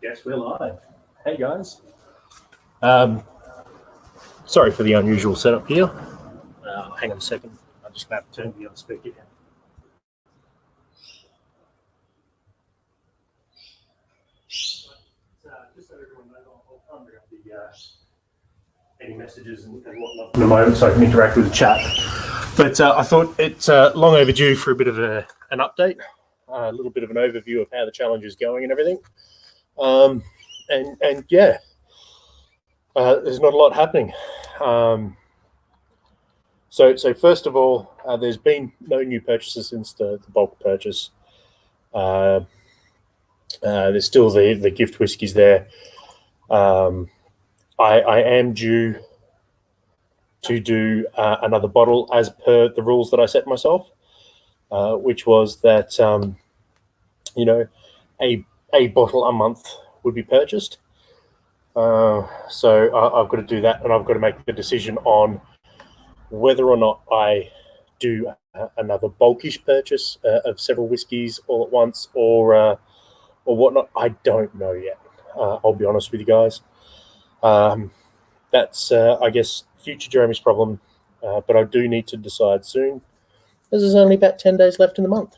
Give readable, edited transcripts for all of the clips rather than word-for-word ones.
Guess we're live. Hey guys. Sorry for the unusual setup here. Hang on a second. I'm just going to have to turn the other speaker down. Just so everyone knows, I'll try and bring up any messages and whatnot in a moment so I can interact with the chat. But I thought it's long overdue for a bit of an update, a little bit of an overview of how the challenge is going and everything. And yeah, there's not a lot happening. So first of all, there's been no new purchases since the bulk purchase. There's still the gift whiskies there. I am due to do another bottle as per the rules that I set myself, which was that a bottle a month would be purchased. So I've got to do that, and I've got to make the decision on whether or not I do another bulkish purchase of several whiskies all at once, or whatnot. I don't know yet. I'll be honest with you guys. That's I guess future Jeremy's problem, but I do need to decide soon, as there's only about 10 days left in the month.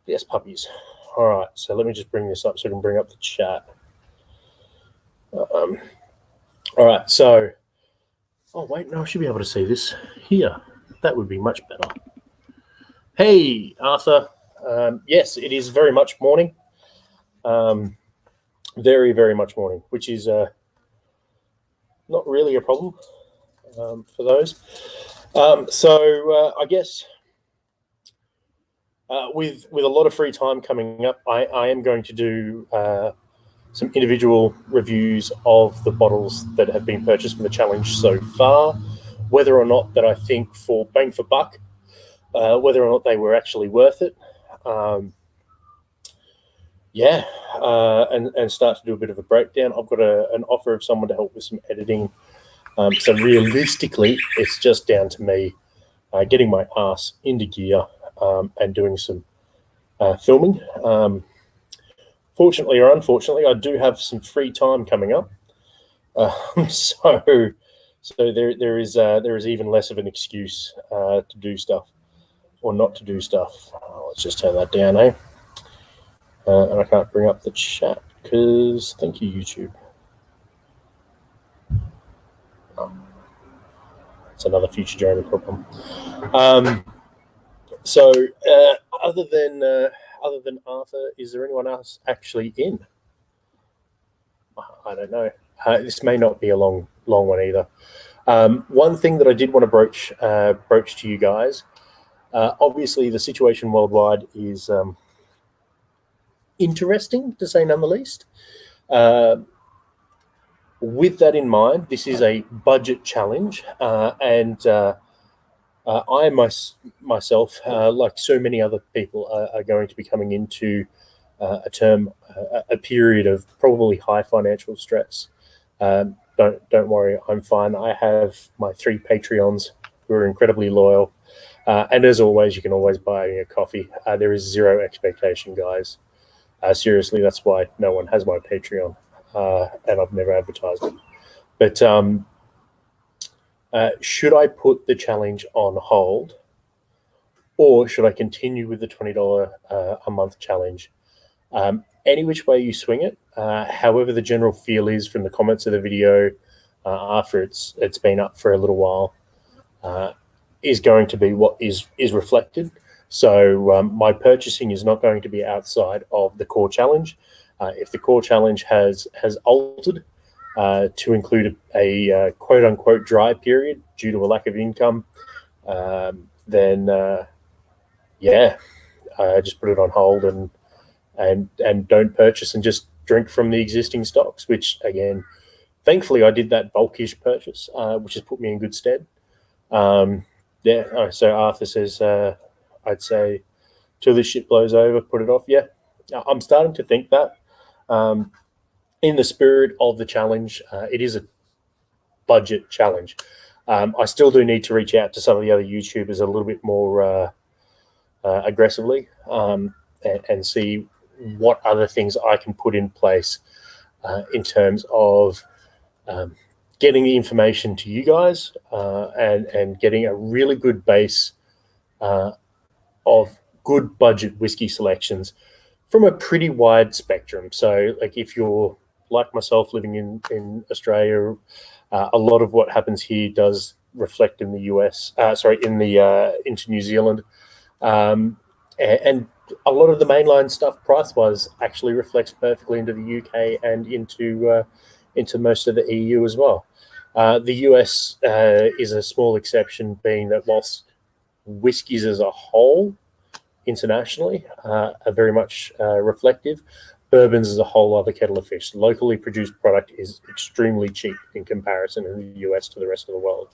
Yes, puppies. All right, so let me just bring this up so I can bring up the chat. All right, so, oh wait, no, I should be able to see this here. That would be much better. Hey, Arthur. Yes, it is very much morning. Very, very much morning, which is not really a problem for those. So I guess with a lot of free time coming up, I am going to do some individual reviews of the bottles that have been purchased for the challenge so far, whether or not that I think for bang for buck, whether or not they were actually worth it. And start to do a bit of a breakdown. I've got an offer of someone to help with some editing. So realistically, it's just down to me getting my ass into gear and doing some filming. Fortunately or unfortunately, I do have some free time coming up. So there is even less of an excuse to do stuff or not to do stuff. Let's just turn that down, eh? And I can't bring up the chat because, thank you, YouTube. Oh, it's another future Jeremy problem. So other than Arthur, is there anyone else actually in? I don't know. This may not be a long one either. One thing that I did want to broach to you guys. Obviously, the situation worldwide is interesting, to say none the least. With that in mind, this is a budget challenge, and I myself, like so many other people, are going to be coming into a period of probably high financial stress. Don't worry, I'm fine. I have my 3 Patreons who are incredibly loyal, and as always, you can always buy me a coffee. There is zero expectation, guys. Seriously, that's why no one has my Patreon, and I've never advertised it. But should I put the challenge on hold, or should I continue with the $20 a month challenge? Any which way you swing it, however the general feel is from the comments of the video after it's been up for a little while, is going to be what is reflected. So my purchasing is not going to be outside of the core challenge. If the core challenge has altered to include a quote-unquote dry period due to a lack of income, then just put it on hold and don't purchase and just drink from the existing stocks, which, again, thankfully I did that bulkish purchase, which has put me in good stead. So Arthur says, I'd say till this shit blows over, put it off. Yeah, I'm starting to think that. In the spirit of the challenge, it is a budget challenge. I still do need to reach out to some of the other YouTubers a little bit more aggressively and see what other things I can put in place in terms of getting the information to you guys and getting a really good base of good budget whiskey selections from a pretty wide spectrum. So, like if you're like myself living in Australia, a lot of what happens here does reflect in the US. Into New Zealand, and a lot of the mainline stuff price-wise actually reflects perfectly into the UK and into most of the EU as well. The US is a small exception, being that whilst whiskies as a whole internationally are very much reflective, bourbons is a whole other kettle of fish. Locally produced product is extremely cheap in comparison in the US to the rest of the world.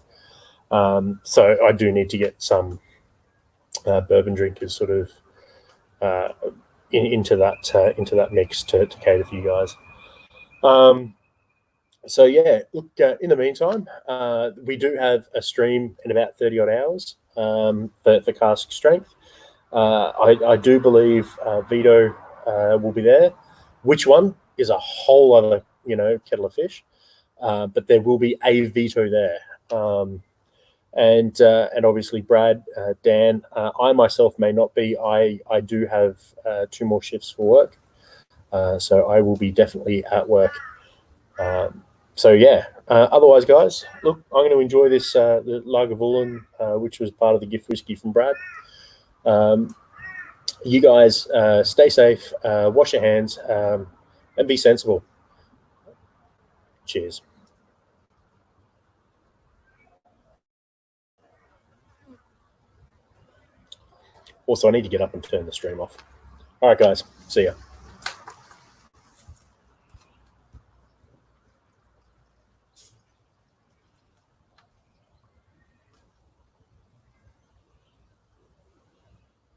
So I do need to get some bourbon drinkers sort of into that mix to cater for you guys. So yeah, look. In the meantime, we do have a stream in about 30 odd hours for cask strength. I do believe Vito will be there. Which one is a whole other kettle of fish, but there will be a Vito there. And obviously Brad, Dan, I myself may not be. I do have 2 more shifts for work, so I will be definitely at work. So yeah. Otherwise, guys, look, I'm going to enjoy this the Lagavulin, which was part of the gift whiskey from Brad. You guys stay safe, wash your hands, and be sensible. Cheers. Also, I need to get up and turn the stream off. All right, guys. See ya.